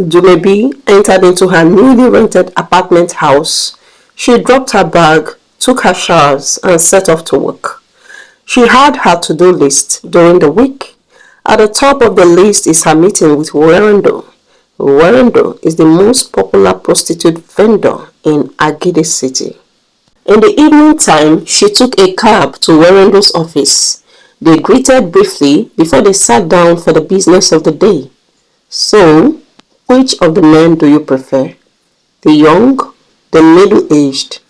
Dumebi entered into her newly rented apartment house. She dropped her bag, took her showers, and set off to work. She had her to-do list during the week. At the top of the list is her meeting with Werendo. Werendo is the most popular prostitute vendor in Agide City. In the evening time, she took a cab to Werendo's office. They greeted briefly before they sat down for the business of the day. So, which of the men do you prefer? The young, the middle-aged,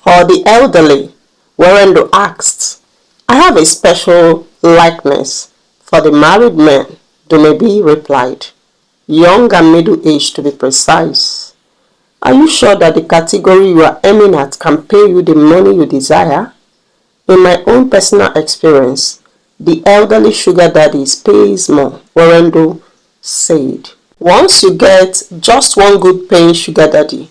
or the elderly? Werendo asked. I have a special likeness for the married men, Dumebi replied. Young and middle-aged to be precise. Are you sure that the category you are aiming at can pay you the money you desire? In my own personal experience, the elderly sugar daddies pays more, Werendo said. Once you get just one good paying sugar daddy,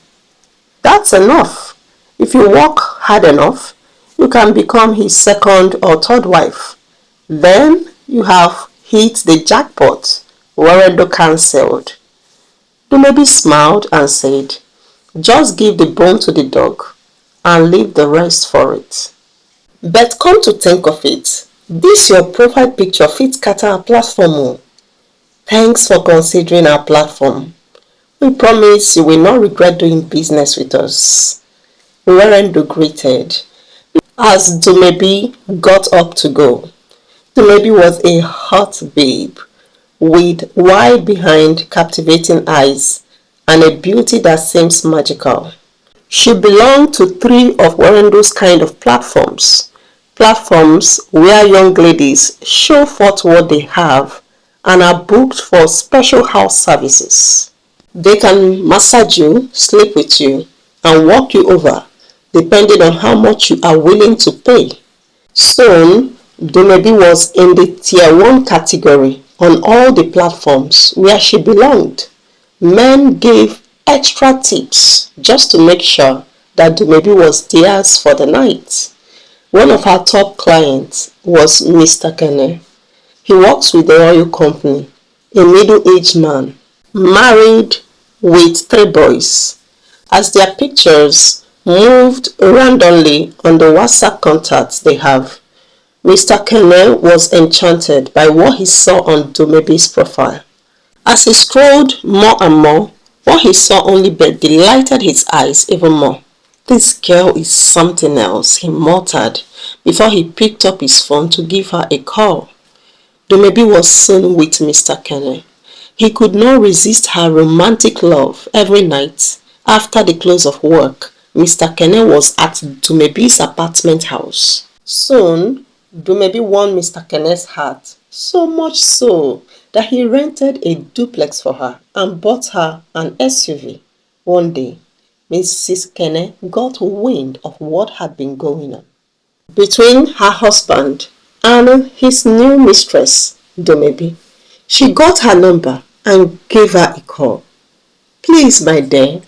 that's enough. If you work hard enough, you can become his second or third wife. Then you have hit the jackpot, Werendo cancelled. Dumebi smiled and said, just give the bone to the dog and leave the rest for it. But come to think of it, this your profile picture fits scatter our platform. Thanks for considering our platform. We promise you will not regret doing business with us. Werendo greeted as Dumebi got up to go. Dumebi was a hot babe with wide behind captivating eyes and a beauty that seems magical. She belonged to three of Werendo's kind of platforms. Platforms where young ladies show forth what they have and are booked for special house services. They can massage you, sleep with you, and walk you over, depending on how much you are willing to pay. Soon, Dumebi was in the Tier 1 category on all the platforms where she belonged. Men gave extra tips just to make sure that Dumebi was theirs for the night. One of her top clients was Mr. Micheal.He. He works with the oil company, a middle-aged man, married with 3 boys. As their pictures moved randomly on the WhatsApp contacts they have, Mr. Micheal.He was enchanted by what he saw on Dumebi's profile. As he scrolled more and more, what he saw only but delighted his eyes even more. This girl is something else, he muttered before he picked up his phone to give her a call. Dumebi was soon with Mr. Micheal.He. He could not resist her romantic love every night. After the close of work, Mr. Micheal.He was at Dumebi's apartment house. Soon, Dumebi won Mr. Micheal.He's heart, so much so that he rented a duplex for her and bought her an SUV. One day, Mrs. Micheal.He got wind of what had been going on between her husband and his new mistress, Dumebi. She got her number and gave her a call. Please, my dear,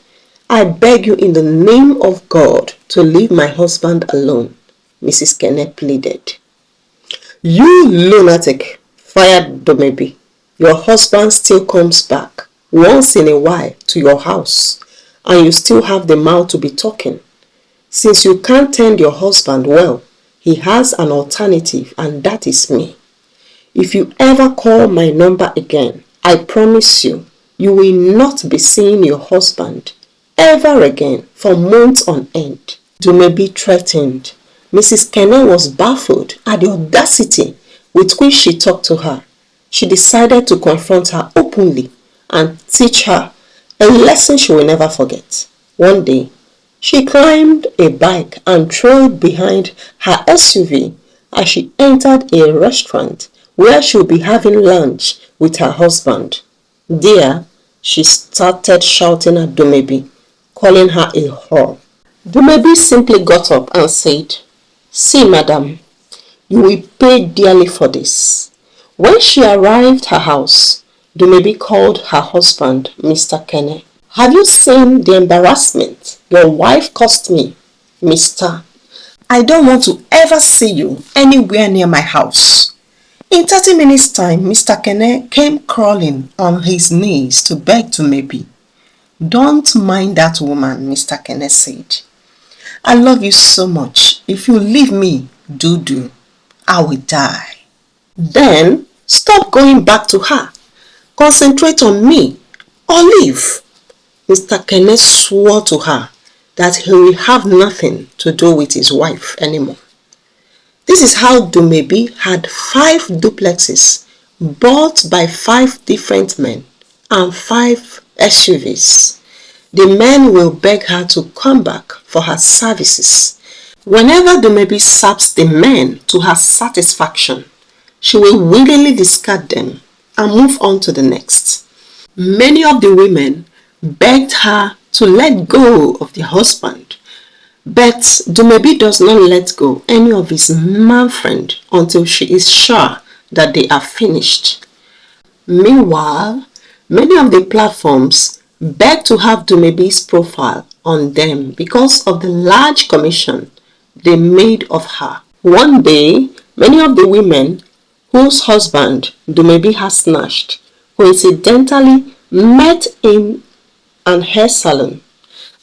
I beg you in the name of God to leave my husband alone, Mrs. Micheal.He pleaded. You lunatic, fired Dumebi. Your husband still comes back once in a while to your house and you still have the mouth to be talking. Since you can't tend your husband well, he has an alternative and that is me. If you ever call my number again, I promise you, you will not be seeing your husband ever again for months on end. Dumebi threatened. Mrs. Micheal.He was baffled at the audacity with which she talked to her. She decided to confront her openly and teach her a lesson she will never forget. One day, she climbed a bike and trod behind her SUV as she entered a restaurant where she would be having lunch with her husband. There, she started shouting at Dumebi, calling her a whore. Dumebi simply got up and said, See, madam, you will pay dearly for this. When she arrived at her house, Dumebi called her husband, Mr. Micheal.He. Have you seen the embarrassment your wife caused me, Mr.? I don't want to ever see you anywhere near my house. In 30 minutes' time, Mr. Kene came crawling on his knees to beg Dumebi. "Don't mind that woman," Mr. Kene said. "I love you so much. If you leave me, do, I will die. Then stop going back to her. Concentrate on me or leave." Mr. Kene swore to her that he will have nothing to do with his wife anymore. This is how Dumebi had 5 duplexes bought by 5 different men and 5 SUVs. The men will beg her to come back for her services. Whenever Dumebi saps the men to her satisfaction, she will willingly discard them and move on to the next. Many of the women begged her to let go of their husband, but Dumebi does not let go any of his man friend until she is sure that they are finished. Meanwhile, many of the platforms beg to have Dumebi's profile on them because of the large commission they made of her. One day, many of the women whose husband Dumebi has snatched coincidentally met in an hair salon.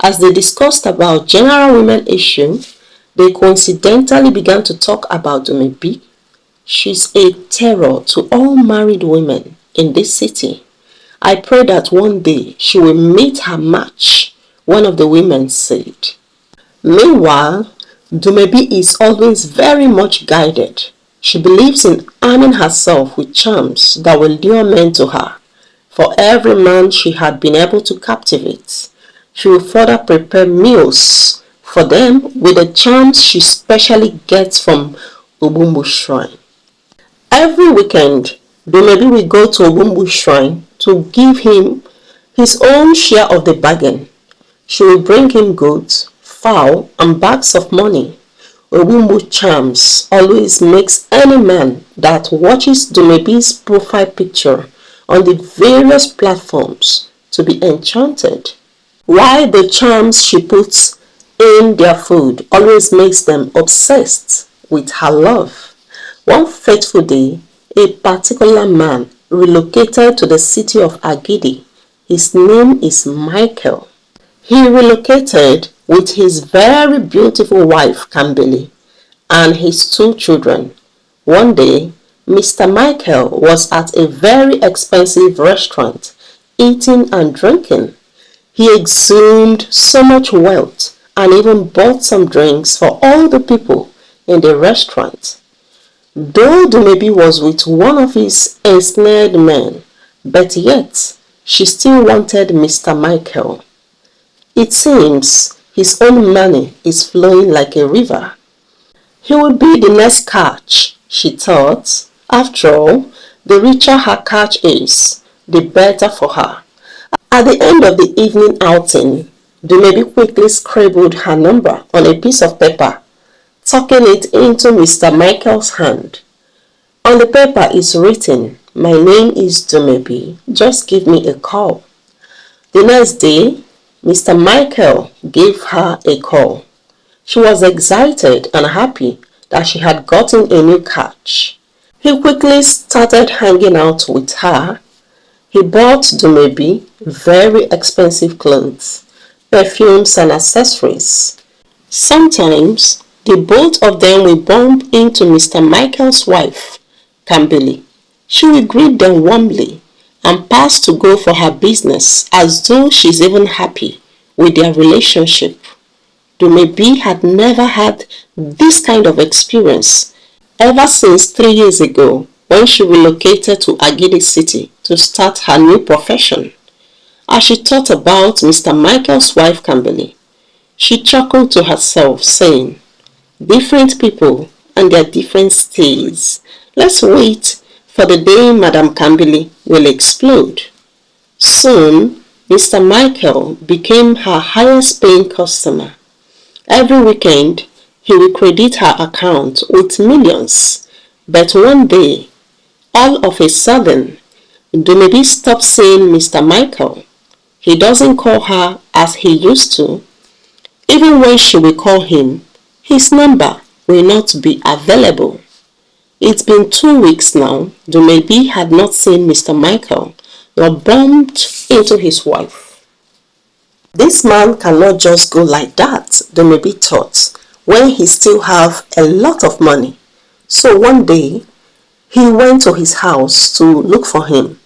As they discussed about general women issue, they coincidentally began to talk about Dumebi. "She's a terror to all married women in this city. I pray that one day she will meet her match," one of the women said. Meanwhile, Dumebi is always very much guided. She believes in arming herself with charms that will lure men to her. For every man she had been able to captivate, she will further prepare meals for them with the charms she specially gets from Obumbu Shrine. Every weekend, Dumebi will go to Obumbu Shrine to give him his own share of the bargain. She will bring him goats, fowl, and bags of money. Obumbu charms always makes any man that watches Dumebi's profile picture on the various platforms to be enchanted, while the charms she puts in their food always makes them obsessed with her love. One fateful day, a particular man relocated to the city of Agidi. His name is Micheal. He relocated with his very beautiful wife Kambili and his 2 children. One day, Mr. Micheal was at a very expensive restaurant, eating and drinking. He exhumed so much wealth and even bought some drinks for all the people in the restaurant. Though Dumebi was with one of his ensnared men, but yet she still wanted Mr. Micheal. It seems his own money is flowing like a river. He will be the next catch, she thought. After all, the richer her catch is, the better for her. At the end of the evening outing, Dumebi quickly scribbled her number on a piece of paper, tucking it into Mr. Micheal's hand. On the paper is written, "My name is Dumebi, just give me a call." The next day, Mr. Micheal gave her a call. She was excited and happy that she had gotten a new catch. He quickly started hanging out with her. He bought Dumebi very expensive clothes, perfumes and accessories. Sometimes, the both of them will bump into Mr. Micheal's wife, Kambili. She will greet them warmly and pass to go for her business as though she's even happy with their relationship. Dumebi had never had this kind of experience ever since 3 years ago when she relocated to Agidi City to start her new profession. As she thought about Mr. Micheal's wife Kambili, she chuckled to herself, saying, "Different people and their different stays. Let's wait for the day Madam Kambili will explode." Soon, Mr. Micheal became her highest paying customer. Every weekend, he will credit her account with millions. But one day, all of a sudden, Dumebi stopped seeing Mr. Micheal. He doesn't call her as he used to. Even when she will call him, his number will not be available. It's been 2 weeks now. Dumebi had not seen Mr. Micheal nor bumped into his wife. This man cannot just go like that, Dumebi thought, when he still have a lot of money. So one day, he went to his house to look for him.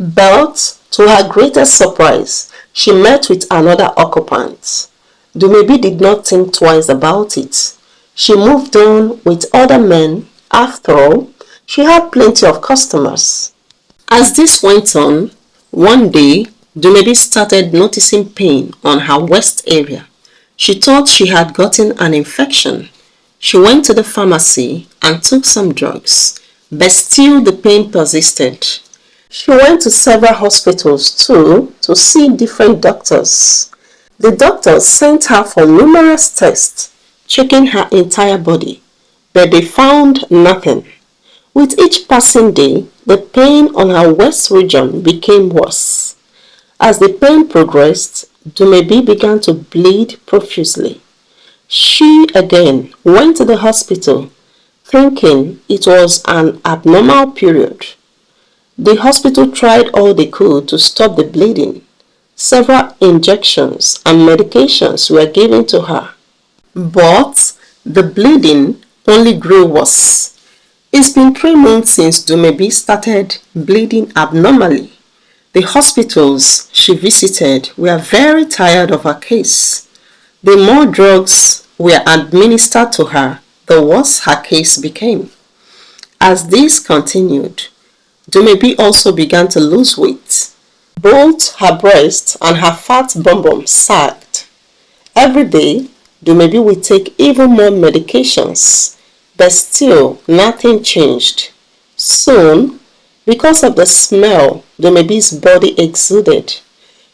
But to her greatest surprise, she met with another occupant. Dumebi did not think twice about it. She moved on with other men. After all, she had plenty of customers. As this went on, one day, Dumebi started noticing pain on her waist area. She thought she had gotten an infection. She went to the pharmacy and took some drugs, but still the pain persisted. She went to several hospitals too to see different doctors. The doctors sent her for numerous tests, checking her entire body, but they found nothing. With each passing day, the pain on her waist region became worse. As the pain progressed, Dumebi began to bleed profusely. She again went to the hospital, thinking it was an abnormal period. The hospital tried all they could to stop the bleeding. Several injections and medications were given to her, but the bleeding only grew worse. It's been 3 months since Dumebi started bleeding abnormally. The hospitals she visited were very tired of her case. The more drugs were administered to her, the worse her case became. As this continued, Dumebi also began to lose weight. Both her breast and her fat bum sagged. Every day, Dumebi would take even more medications, but still nothing changed. Soon, because of the smell Dumebi's body exuded,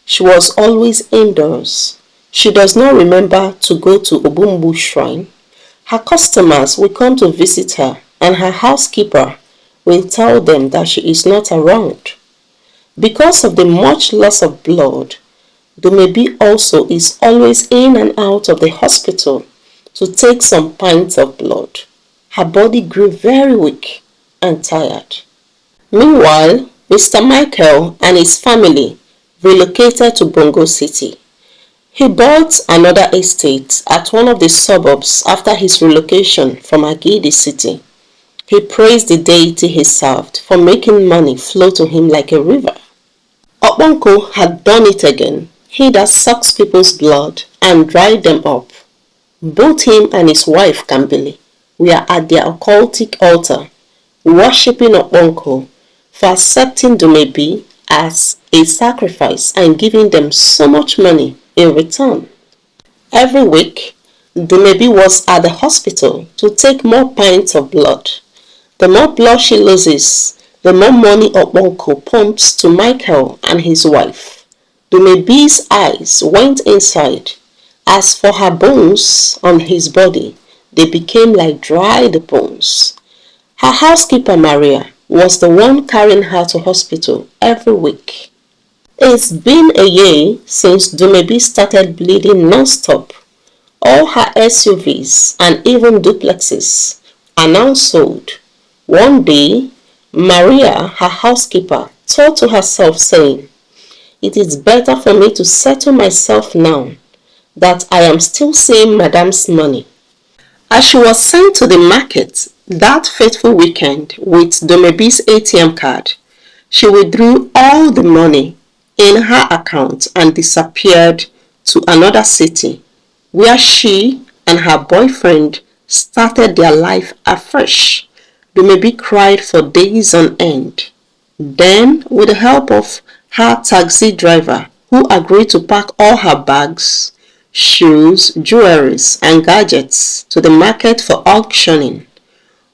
she was always indoors. She does not remember to go to Obumbu Shrine. Her customers will come to visit her, and her housekeeper will tell them that she is not around. Because of the much loss of blood, Dumebi also is always in and out of the hospital to take some pints of blood. Her body grew very weak and tired. Meanwhile, Mr. Micheal and his family relocated to Bongo City. He bought another estate at one of the suburbs after his relocation from Agidi City. He praised the deity he served for making money flow to him like a river. Okponko had done it again. He that sucks people's blood and dried them up. Both him and his wife Kambili were at their occultic altar, worshipping Okponko for accepting Dumebi as a sacrifice and giving them so much money in return. Every week, Dumebi was at the hospital to take more pints of blood. The more blood she loses, the more money Okponko pumps to Micheal and his wife. Dumebi's eyes went inside. As for her bones on his body, they became like dried bones. Her housekeeper Maria was the one carrying her to hospital every week. It's been a year since Dumebi started bleeding non-stop. All her SUVs and even duplexes are now sold. One day, Maria, her housekeeper, thought to herself saying, "It is better for me to settle myself now that I am still seeing Madame's money." As she was sent to the market that fateful weekend with Dumebi's ATM card, she withdrew all the money in her account and disappeared to another city where she and her boyfriend started their life afresh. Dumebi cried for days on end. Then, with the help of her taxi driver, who agreed to pack all her bags, shoes, jewelries, and gadgets to the market for auctioning,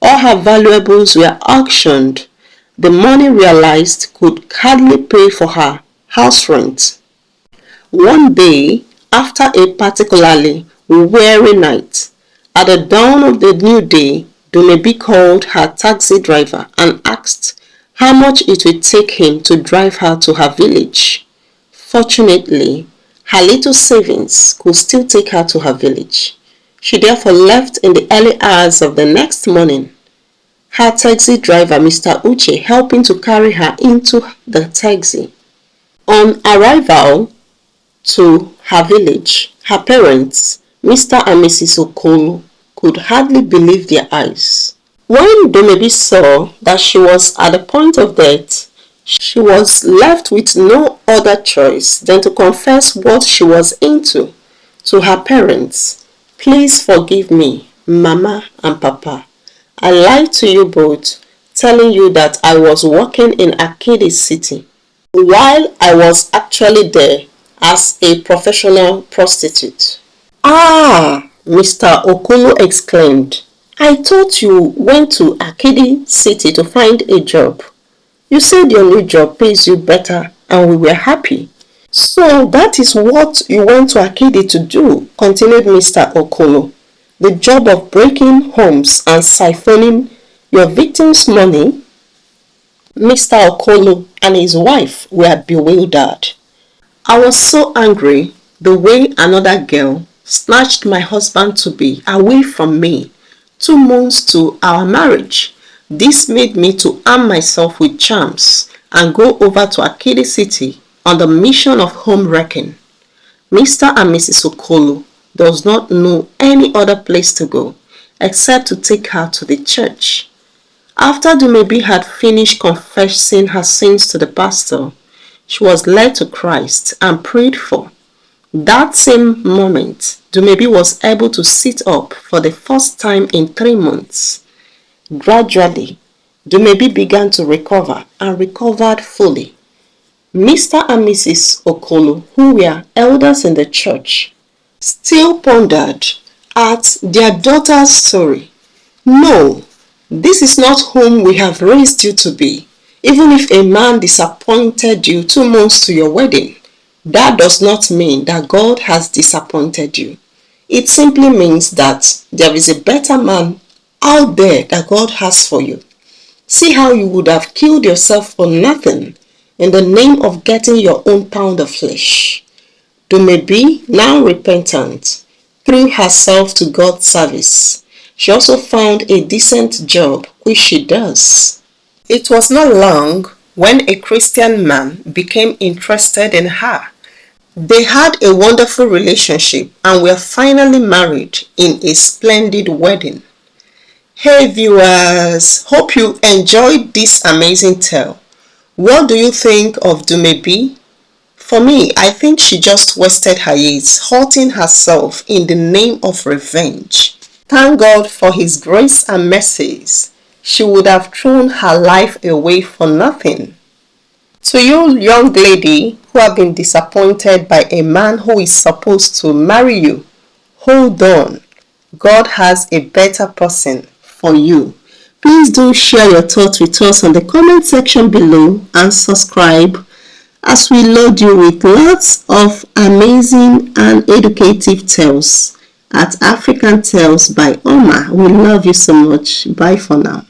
all her valuables were auctioned. The money realized could hardly pay for her house rent. One day, after a particularly weary night, at the dawn of the new day, Dumebi called her taxi driver and asked how much it would take him to drive her to her village. Fortunately, her little savings could still take her to her village. She therefore left in the early hours of the next morning. her taxi driver Mr. Uche helping to carry her into the taxi. On arrival to her village, her parents, Mr. and Mrs. Okolo, could hardly believe their eyes. When Dumebi saw that she was at the point of death, she was left with no other choice than to confess what she was into to her parents. Please forgive me, Mama and Papa. I lied to you both, telling you that I was working in Akidi City, while I was actually there as a professional prostitute. Ah, Mr. Okolo exclaimed. I thought you went to Akidi City to find a job. You said your new job pays you better and we were happy. So that is what you went to Akidi to do, continued Mr. Okolo. The job of breaking homes and siphoning your victims' money? Mr. Okolo and his wife were bewildered. I was so angry the way another girl snatched my husband-to-be away from me 2 months to our marriage. This made me to arm myself with charms and go over to Akidi City on the mission of home wrecking. Mr. and Mrs. Okolo does not know any other place to go except to take her to the church. After Dumebi had finished confessing her sins to the pastor, she was led to Christ and prayed for. That same moment, Dumebi was able to sit up for the first time in 3 months. Gradually, Dumebi began to recover and recovered fully. Mr. and Mrs. Okolo, who were elders in the church, still pondered at their daughter's story. No, this is not whom we have raised you to be. Even if a man disappointed you 2 months to your wedding, that does not mean that God has disappointed you. It simply means that there is a better man out there that God has for you. See how you would have killed yourself for nothing in the name of getting your own pound of flesh. Dumebi, now repentant, threw herself to God's service. She also found a decent job, which she does. It was not long when a Christian man became interested in her. They had a wonderful relationship and were finally married in a splendid wedding. Hey viewers, hope you enjoyed this amazing tale. What do you think of Dumebi? For me, I think she just wasted her years hurting herself in the name of revenge. Thank God for His grace and mercies. She would have thrown her life away for nothing. To you young lady who have been disappointed by a man who is supposed to marry you, hold on. God has a better person for you. Please do share your thoughts with us on the comment section below and subscribe as we load you with lots of amazing and educative tales at African Tales by OMA. We love you so much. Bye for now.